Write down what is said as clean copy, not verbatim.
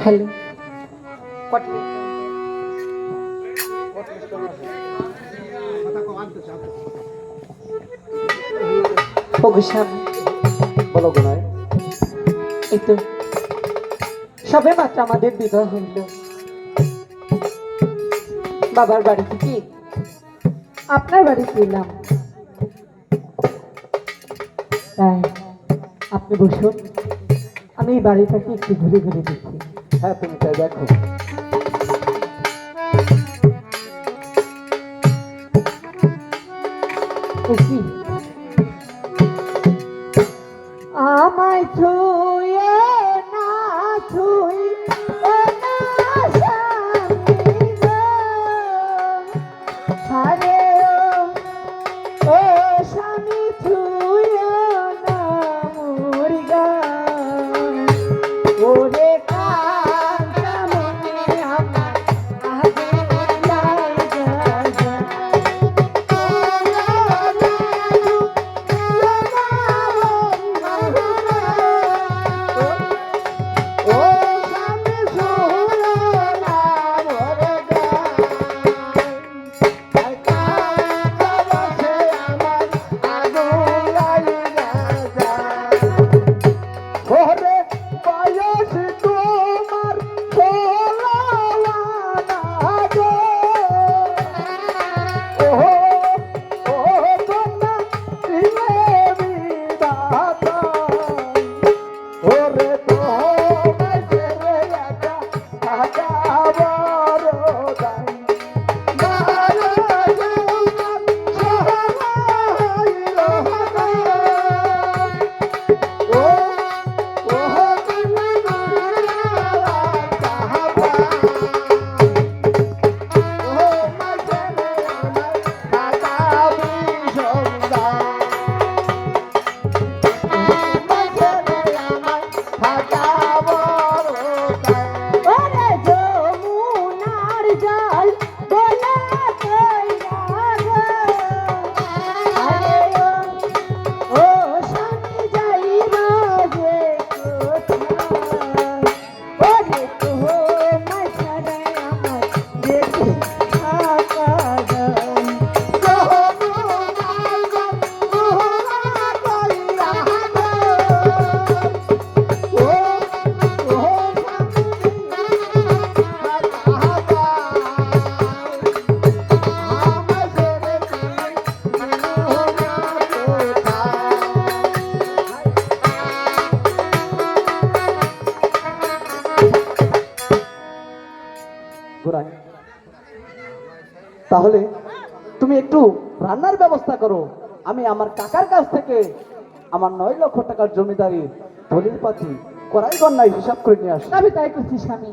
Hello, ওগো স্বামী, বলো গোনাই। এই তো সবে মাত্র আমাদের বিবাহ হইল। বাবার বাড়ি থেকে আপনার বাড়িতে এলাম, তাই আপনি বসুন, আমি এই বাড়িটাকে একটু ঘুরে ঘুরে দেখি। হ্যাঁ, তুমি তাই দেখো। দেখি আমায় ছুঁয়ে না ছুঁয়ে না স্বামী গো, হারে ও স্বামী ছুঁয়ে না মুর্গা, ওরে কান্তা মনে আমার আগুন লাগা যায়। গোনাই, তাহলে তুমি একটু রান্নার ব্যবস্থা করো। আমি আমার কাকার কাছ থেকে আমার 9 লক্ষ টাকার জমিদারি দলিল পাতি করাই গন্যায় হিসাব করে নিয়ে আসি। আমি তাই করছি স্বামী।